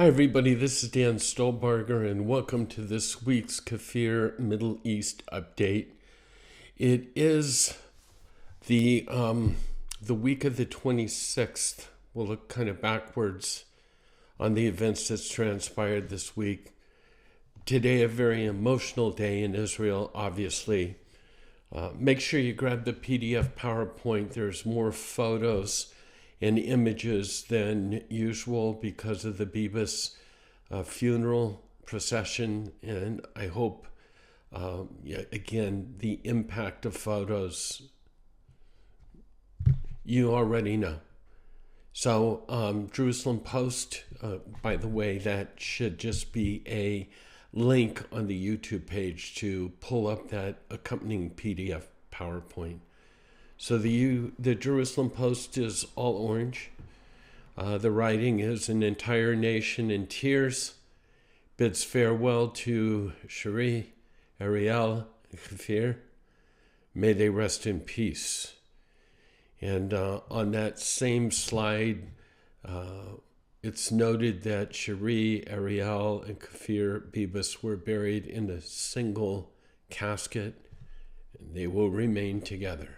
Hi, everybody. This is Dan Stolbarger, and welcome to this week's Kfir Middle East update. It is the week of the 26th. We'll look kind of backwards on the events that's transpired this week. Today, a very emotional day in Israel, obviously. Make sure you grab the PDF PowerPoint. There's more photos and images than usual because of the Bibas funeral procession. And I hope, again, the impact of photos, you already know. So Jerusalem Post, by the way, that should just be a link on the YouTube page to pull up that accompanying PDF PowerPoint. So the Jerusalem Post is all orange. The writing is an entire nation in tears, bids farewell to Shiri, Ariel, and Kfir. May they rest in peace. And on that same slide, it's noted that Shiri, Ariel, and Kfir Bibas were buried in a single casket, and they will remain together.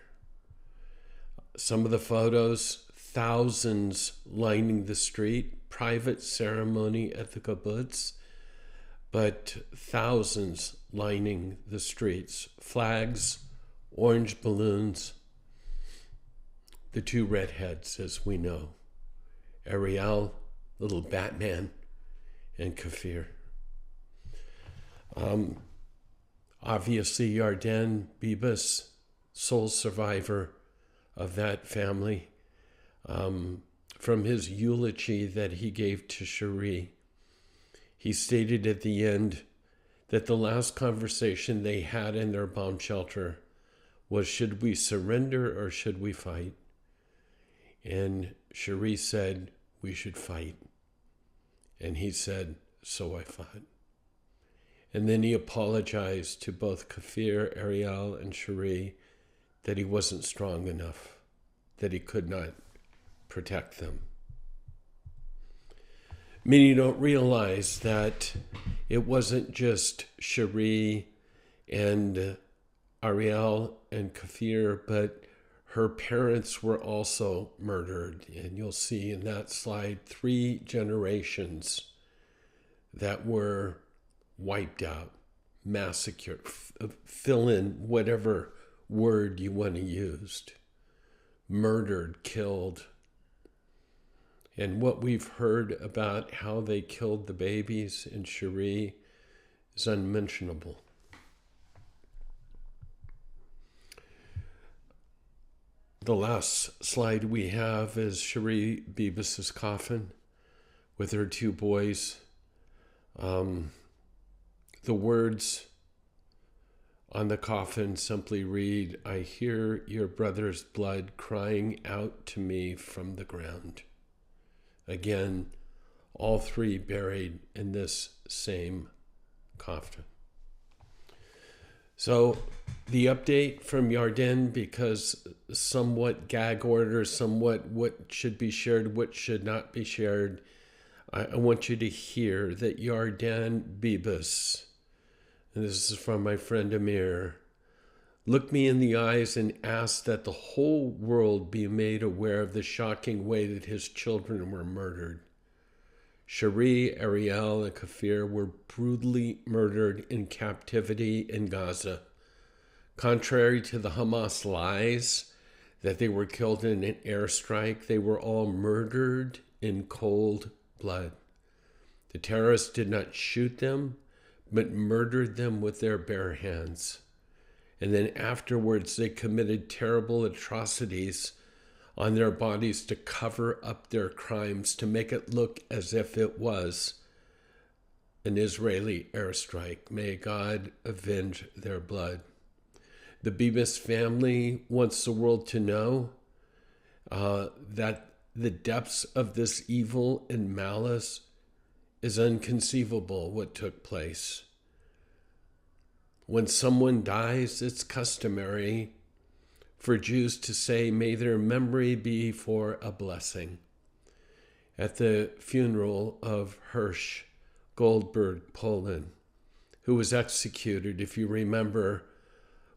Some of the photos, thousands lining the street, private ceremony at the kibbutz, but thousands lining the streets, flags, orange balloons, the two redheads, as we know, Ariel, little Batman, and Kfir. Obviously, Yarden Bibas, sole survivor of that family, from his eulogy that he gave to Shiri, he stated at the end that the last conversation they had in their bomb shelter was, should we surrender or should we fight? And Shiri said, we should fight. And he said, so I fought. And then he apologized to both Kfir, Ariel, and Shiri that he wasn't strong enough, that he could not protect them. Many don't realize that it wasn't just Shiri and Ariel and Kfir, but her parents were also murdered. And you'll see in that slide 3 generations that were wiped out, massacred, fill in whatever word you want to use. Murdered, killed. And what we've heard about how they killed the babies in Shiri is unmentionable. The last slide we have is Shiri Bibas' coffin with her 2 boys. The words on the coffin simply read, I hear your brother's blood crying out to me from the ground. Again, all 3 buried in this same coffin. So the update from Yarden, because somewhat gag order, somewhat what should be shared, what should not be shared, I want you to hear that Yarden Bibas, and this is from my friend Amir, looked me in the eyes and asked that the whole world be made aware of the shocking way that his children were murdered. Shiri, Ariel, and Kfir were brutally murdered in captivity in Gaza. Contrary to the Hamas lies that they were killed in an airstrike, they were all murdered in cold blood. The terrorists did not shoot them, but murdered them with their bare hands. And then afterwards, they committed terrible atrocities on their bodies to cover up their crimes, to make it look as if it was an Israeli airstrike. May God avenge their blood. The Bibas family wants the world to know that the depths of this evil and malice is inconceivable, what took place. When someone dies, it's customary for Jews to say, may their memory be for a blessing. at the funeral of Hirsch Goldberg, Poland, who was executed, if you remember,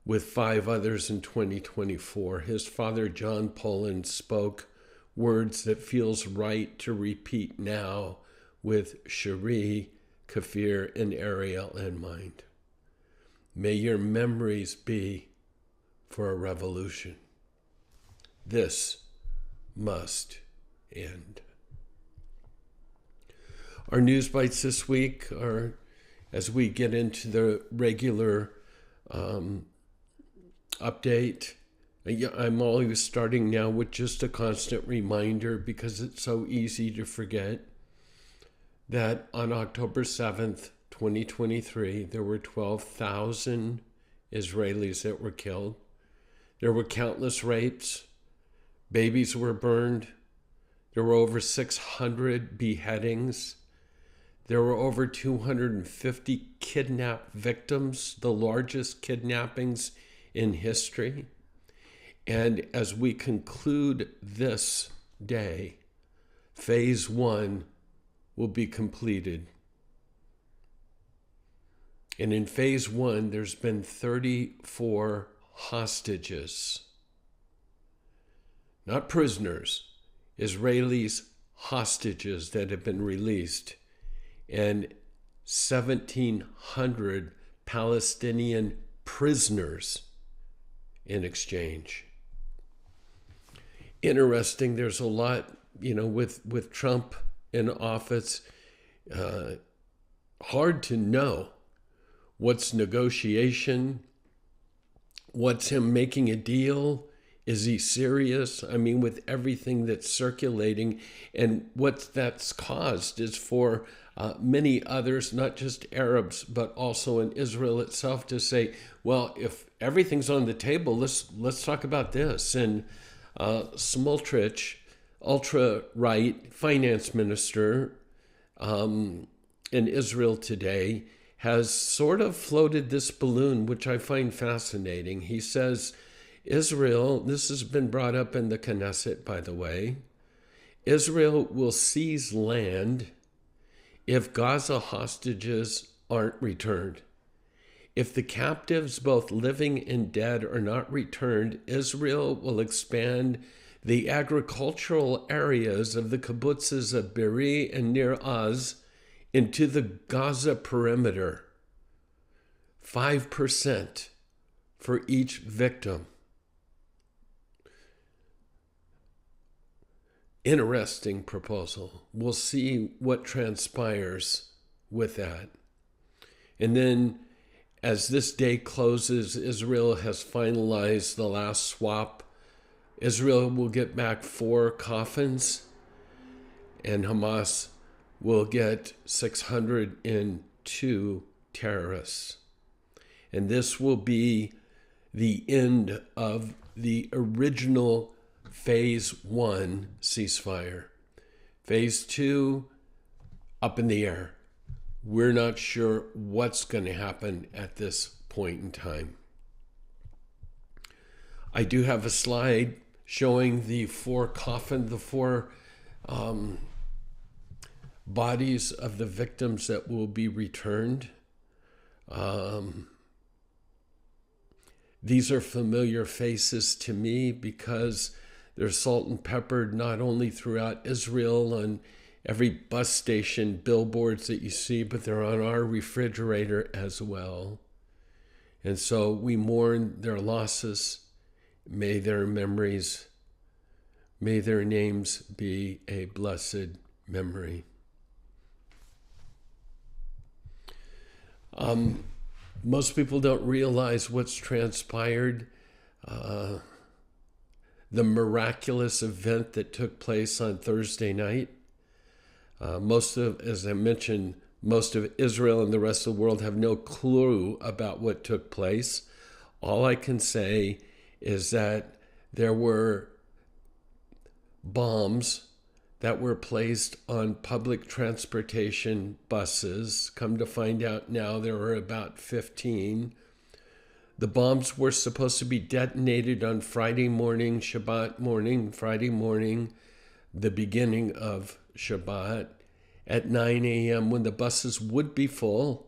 with 5 others in 2024. His father, John Poland, spoke words that feels right to repeat now with Cherie, Kfir, and Ariel in mind. May your memories be for a revolution. This must end. Our news bites this week are, as we get into the regular update, I'm always starting now with just a constant reminder, because it's so easy to forget, that on October 7th, 2023, there were 12,000 Israelis that were killed. There were countless rapes. Babies were burned. There were over 600 beheadings. There were over 250 kidnapped victims, the largest kidnappings in history. And as we conclude this day, phase 1 will be completed. And in phase 1, there's been 34 hostages, not prisoners, Israelis, hostages that have been released, and 1,700 Palestinian prisoners in exchange. Interesting, there's a lot, with Trump in office, hard to know what's negotiation, what's him making a deal. Is he serious? I mean, with everything that's circulating, and what that's caused is for many others, not just Arabs, but also in Israel itself, to say, well, if everything's on the table, let's talk about this. And Smotrich, ultra-right finance minister in Israel today, has sort of floated this balloon, which I find fascinating. He says, Israel, this has been brought up in the Knesset, by the way, Israel will seize land if Gaza hostages aren't returned. If the captives, both living and dead, are not returned, Israel will expand the agricultural areas of the kibbutzes of Be'eri and Nir Oz into the Gaza perimeter. 5% for each victim. Interesting proposal. We'll see what transpires with that. And then, as this day closes, Israel has finalized the last swap. Israel will get back 4 coffins, and Hamas will get 602 terrorists. And this will be the end of the original phase 1 ceasefire. Phase 2, up in the air. We're not sure what's going to happen at this point in time. I do have a slide showing the 4 bodies of the victims that will be returned. These are familiar faces to me because they're salt and peppered not only throughout Israel on every bus station, billboards that you see, but they're on our refrigerator as well. And so we mourn their losses. May their memories, may their names be a blessed memory. Most people don't realize what's transpired. The miraculous event that took place on Thursday night. As I mentioned, most of Israel and the rest of the world have no clue about what took place. All I can say is that there were bombs that were placed on public transportation buses. Come to find out now, there were about 15. The bombs were supposed to be detonated on Friday morning, Shabbat morning, Friday morning. the beginning of Shabbat at 9 a.m. when the buses would be full,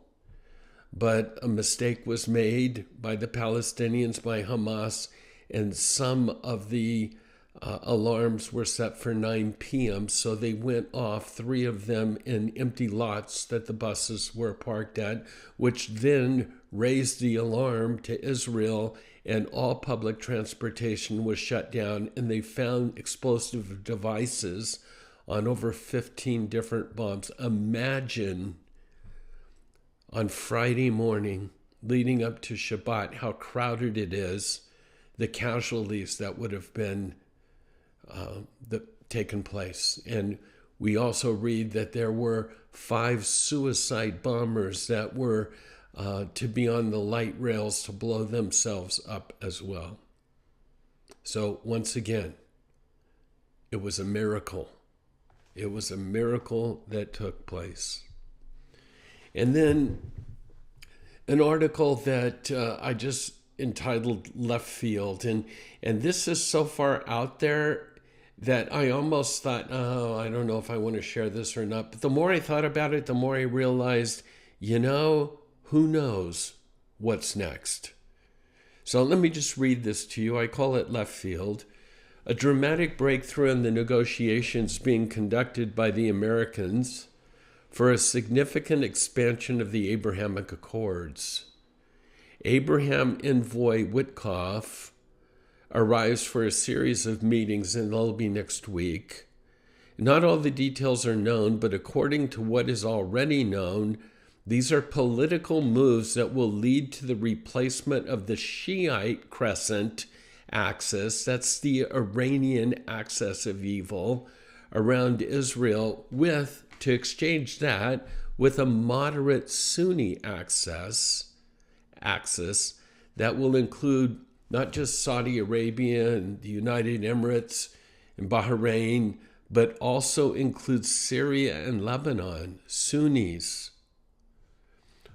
but a mistake was made by the Palestinians, by Hamas, and some of the alarms were set for 9 p.m., so they went off, 3 of them in empty lots that the buses were parked at, which then raised the alarm to Israel, and all public transportation was shut down, and they found explosive devices on over 15 different bombs. Imagine on Friday morning, leading up to Shabbat, how crowded it is, the casualties that would have been taken place. And we also read that there were 5 suicide bombers that were to be on the light rails to blow themselves up as well. So once again, it was a miracle. It was a miracle that took place. And then an article that I just entitled Left Field. And this is so far out there that I almost thought, oh, I don't know if I want to share this or not. But the more I thought about it, the more I realized, who knows what's next? So let me just read this to you. I call it Left Field. A dramatic breakthrough in the negotiations being conducted by the Americans for a significant expansion of the Abrahamic Accords. Abraham Envoy Witkoff arrives for a series of meetings, and they'll be next week. Not all the details are known, but according to what is already known, these are political moves that will lead to the replacement of the Shiite crescent axis, that's the Iranian axis of evil, around Israel, to exchange that with a moderate Sunni axis that will include not just Saudi Arabia and the United Emirates and Bahrain, but also includes Syria and Lebanon, Sunnis.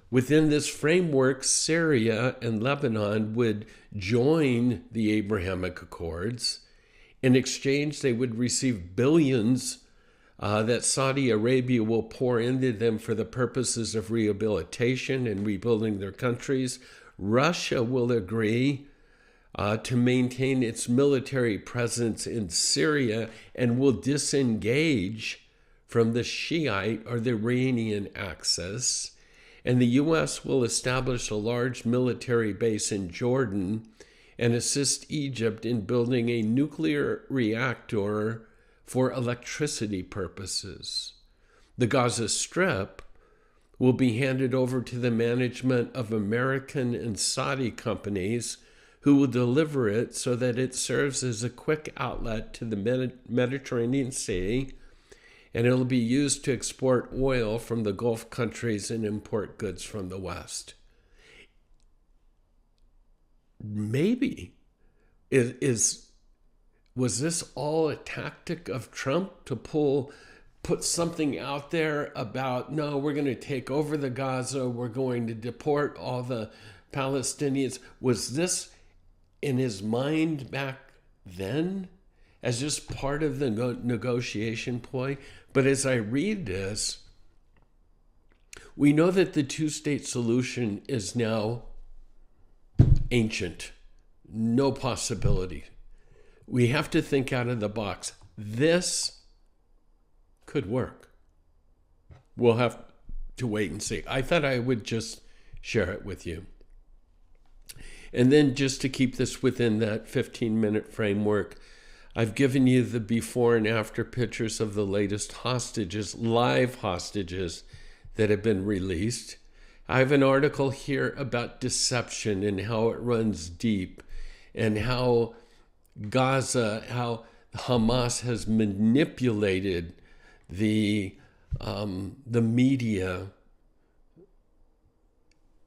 Within this framework, Syria and Lebanon would join the Abrahamic Accords. In exchange, they would receive billions that Saudi Arabia will pour into them for the purposes of rehabilitation and rebuilding their countries. Russia will agree to maintain its military presence in Syria and will disengage from the Shiite or the Iranian axis. And the U.S. will establish a large military base in Jordan and assist Egypt in building a nuclear reactor for electricity purposes. The Gaza Strip will be handed over to the management of American and Saudi companies who will deliver it so that it serves as a quick outlet to the Mediterranean Sea, and it'll be used to export oil from the Gulf countries and import goods from the West. Maybe was this all a tactic of Trump to put something out there about, no, we're going to take over the Gaza, we're going to deport all the Palestinians? Was this in his mind back then as just part of the negotiation ploy? But as I read this, we know that the two-state solution is now ancient. No possibility. We have to think out of the box. This could work. We'll have to wait and see. I thought I would just share it with you. And then just to keep this within that 15-minute framework, I've given you the before and after pictures of the latest hostages, live hostages that have been released. I have an article here about deception and how it runs deep, and how Gaza, how Hamas has manipulated the media.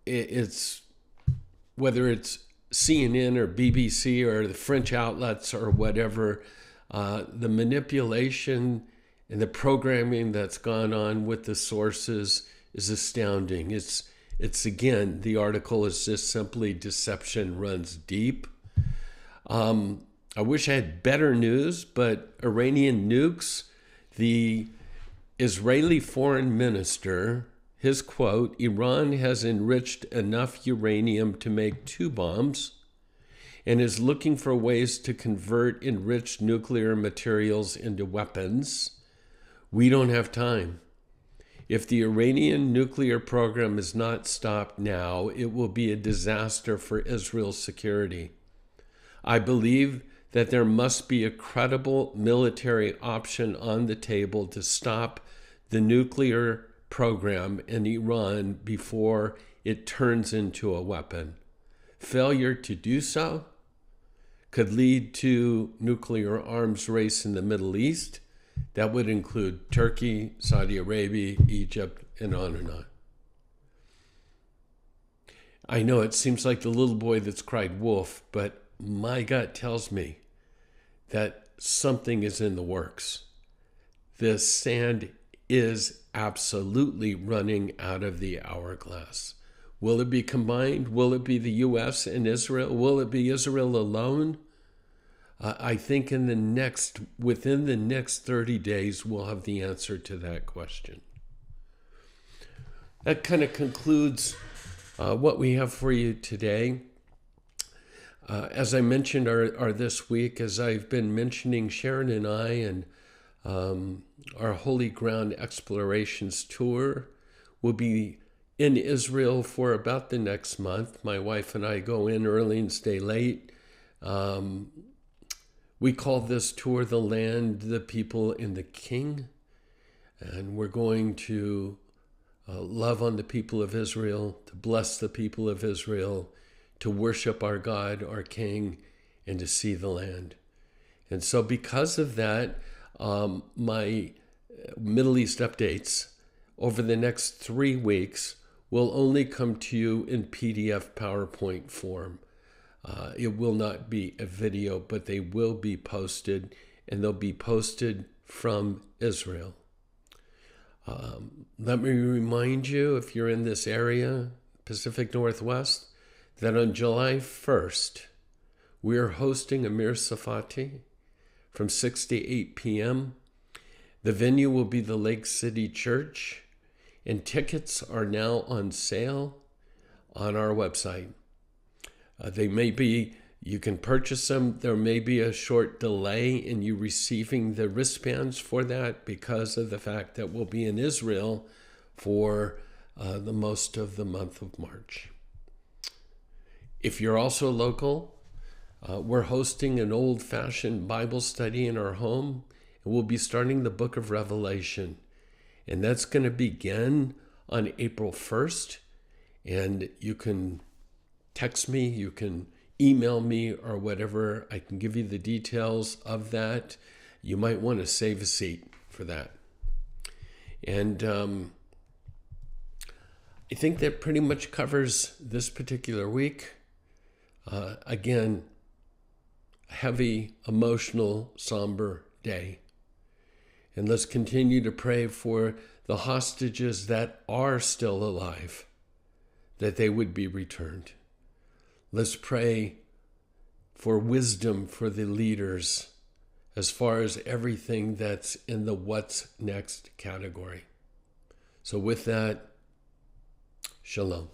It's whether it's CNN or BBC or the French outlets or whatever, the manipulation and the programming that's gone on with the sources is astounding. It's again, the article is just simply deception runs deep. I wish I had better news, but Iranian Nukes, the Israeli foreign minister, his quote, Iran has enriched enough uranium to make 2 bombs and is looking for ways to convert enriched nuclear materials into weapons. We don't have time. If the Iranian nuclear program is not stopped now, it will be a disaster for Israel's security. I believe that there must be a credible military option on the table to stop the nuclear program in Iran before it turns into a weapon. Failure to do so could lead to nuclear arms race in the Middle East. That would include Turkey, Saudi Arabia, Egypt, and on and on. I know it seems like the little boy that's cried wolf, but my gut tells me that something is in the works. The sand is absolutely running out of the hourglass. Will it be combined? Will it be the U.S. and Israel? Will it be Israel alone? I think within the next 30 days, we'll have the answer to that question. That kind of concludes what we have for you today. As I mentioned, our this week, as I've been mentioning, Sharon and I and our Holy Ground Explorations Tour will be in Israel for about the next month. My wife and I go in early and stay late. We call this tour The Land, the People, and the King. And we're going to love on the people of Israel, to bless the people of Israel, to worship our God, our King, and to see the land. And so because of that, my Middle East updates over the next 3 weeks will only come to you in PDF PowerPoint form. It will not be a video, but they will be posted, and they'll be posted from Israel. Let me remind you, if you're in this area, Pacific Northwest, that on July 1st, we are hosting Amir Safati from 6 to 8 p.m. The venue will be the Lake City Church, and tickets are now on sale on our website. You can purchase them. There may be a short delay in you receiving the wristbands for that because of the fact that we'll be in Israel for the most of the month of March. If you're also local, we're hosting an old-fashioned Bible study in our home, and we'll be starting the book of Revelation. And that's going to begin on April 1st. And you can text me, you can email me or whatever. I can give you the details of that. You might want to save a seat for that. And I think that pretty much covers this particular week. Again, heavy, emotional, somber day. And let's continue to pray for the hostages that are still alive, that they would be returned. Let's pray for wisdom for the leaders as far as everything that's in the what's next category. So with that, shalom.